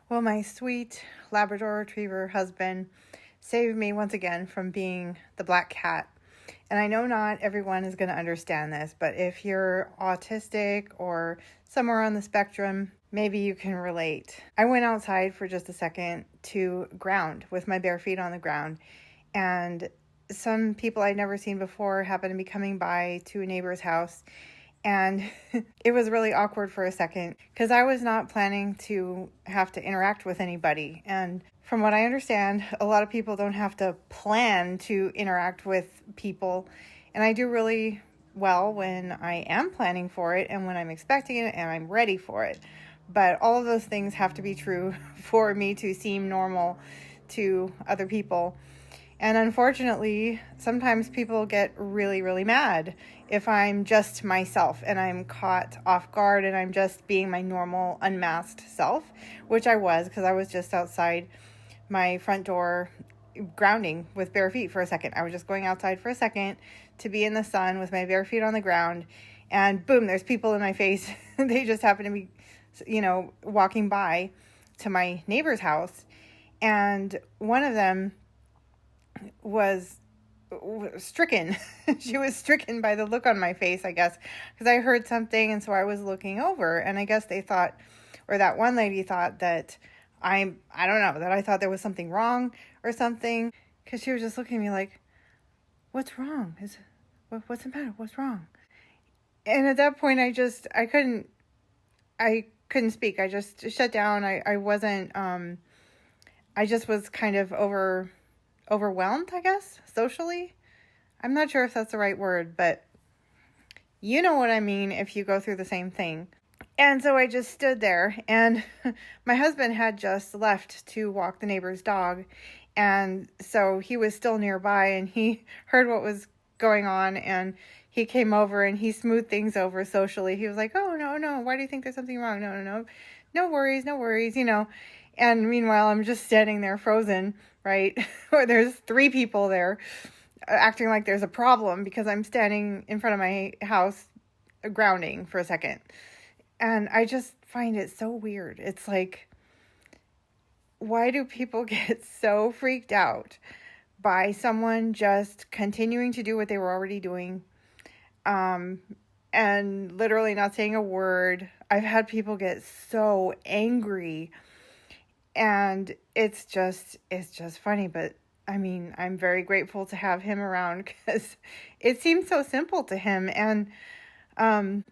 Well, my sweet Labrador Retriever husband saved me once again from being the black cat. And I know not everyone is going to understand this, but if you're autistic or somewhere on the spectrum, maybe you can relate. I went outside for just a second to ground with my bare feet on the ground, and some people I'd never seen before happened to be coming by to a neighbor's house. And it was really awkward for a second because I was not planning to have to interact with anybody. And from what I understand, a lot of people don't have to plan to interact with people. And I do really well when I am planning for it and when I'm expecting it and I'm ready for it. But all of those things have to be true for me to seem normal to other people. And unfortunately, sometimes people get really, really mad if I'm just myself and I'm caught off guard and I'm just being my normal unmasked self, which I was because I was just outside my front door grounding with bare feet for a second. I was just going outside for a second to be in the sun with my bare feet on the ground, and boom, there's people in my face. They just happen to be, walking by to my neighbor's house, and one of them was stricken. She was stricken by the look on my face, I guess, because I heard something, and so I was looking over, and I guess they thought, or that one lady thought that I don't know, that I thought there was something wrong or something, because she was just looking at me like, what's wrong? What's the matter? What's wrong? And at that point, I couldn't speak. I just shut down. I wasn't, I just was kind of overwhelmed, I guess, socially. I'm not sure if that's the right word, but you know what I mean if you go through the same thing. And so I just stood there, and my husband had just left to walk the neighbor's dog, and so he was still nearby, and he heard what was going on, and he came over, and he smoothed things over socially. He was like, oh, no, why do you think there's something wrong? No worries, And meanwhile, I'm just standing there frozen, right? Or there's 3 people there acting like there's a problem because I'm standing in front of my house grounding for a second. And I just find it so weird. It's like, why do people get so freaked out by someone just continuing to do what they were already doing, and literally not saying a word? I've had people get so angry, and it's just funny. But I mean, I'm very grateful to have him around because it seems so simple to him. And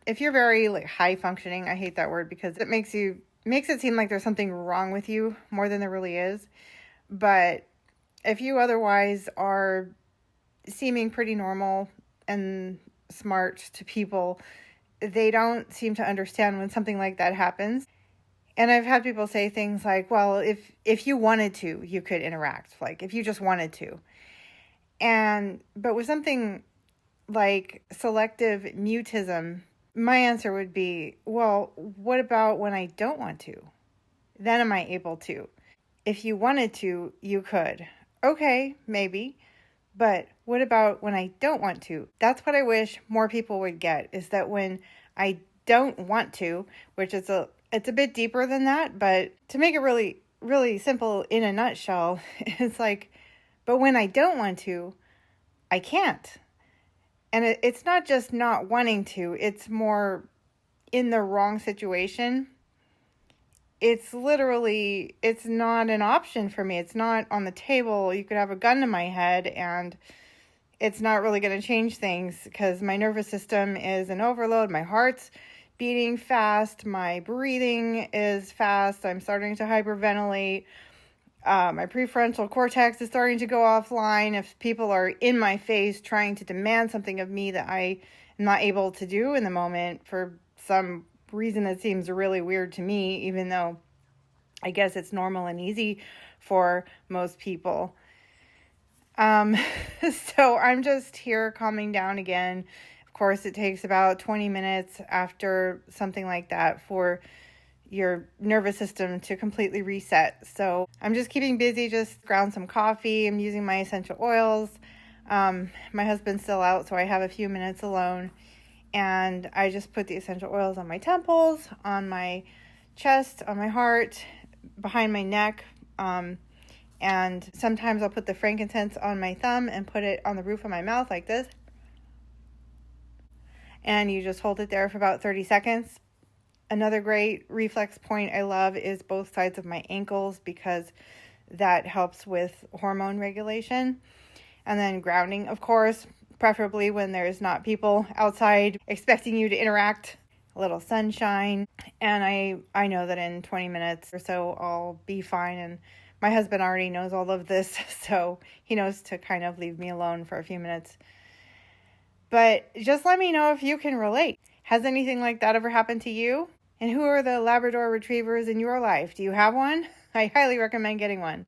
if you're very high functioning, I hate that word because it makes it seem like there's something wrong with you more than there really is. But if you otherwise are seeming pretty normal and smart to people, they don't seem to understand when something like that happens. And I've had people say things like, well, if you wanted to, you could interact, like if you just wanted to. But with something like selective mutism, my answer would be, well, what about when I don't want to? Then am I able to? If you wanted to, you could. Okay, maybe. But what about when I don't want to? That's what I wish more people would get, is that when I don't want to, which is it's a bit deeper than that, but to make it really, really simple in a nutshell, it's like, but when I don't want to, I can't. And it's not just not wanting to, it's more in the wrong situation. It's literally, it's not an option for me. It's not on the table. You could have a gun to my head and it's not really going to change things because my nervous system is in overload. My heart's beating fast. My breathing is fast. I'm starting to hyperventilate. My prefrontal cortex is starting to go offline if people are in my face trying to demand something of me that I am not able to do in the moment for some reason that seems really weird to me, even though I guess it's normal and easy for most people. So I'm just here calming down again. Of course, it takes about 20 minutes after something like that for your nervous system to completely reset. So I'm just keeping busy, just ground some coffee. I'm using my essential oils. My husband's still out, so I have a few minutes alone. And I just put the essential oils on my temples, on my chest, on my heart, behind my neck. And sometimes I'll put the frankincense on my thumb and put it on the roof of my mouth like this. And you just hold it there for about 30 seconds. Another great reflex point I love is both sides of my ankles, because that helps with hormone regulation. And then grounding, of course, preferably when there's not people outside expecting you to interact. A little sunshine. And I know that in 20 minutes or so I'll be fine. And my husband already knows all of this, so he knows to kind of leave me alone for a few minutes. But just let me know if you can relate. Has anything like that ever happened to you? And who are the Labrador retrievers in your life? Do you have one? I highly recommend getting one.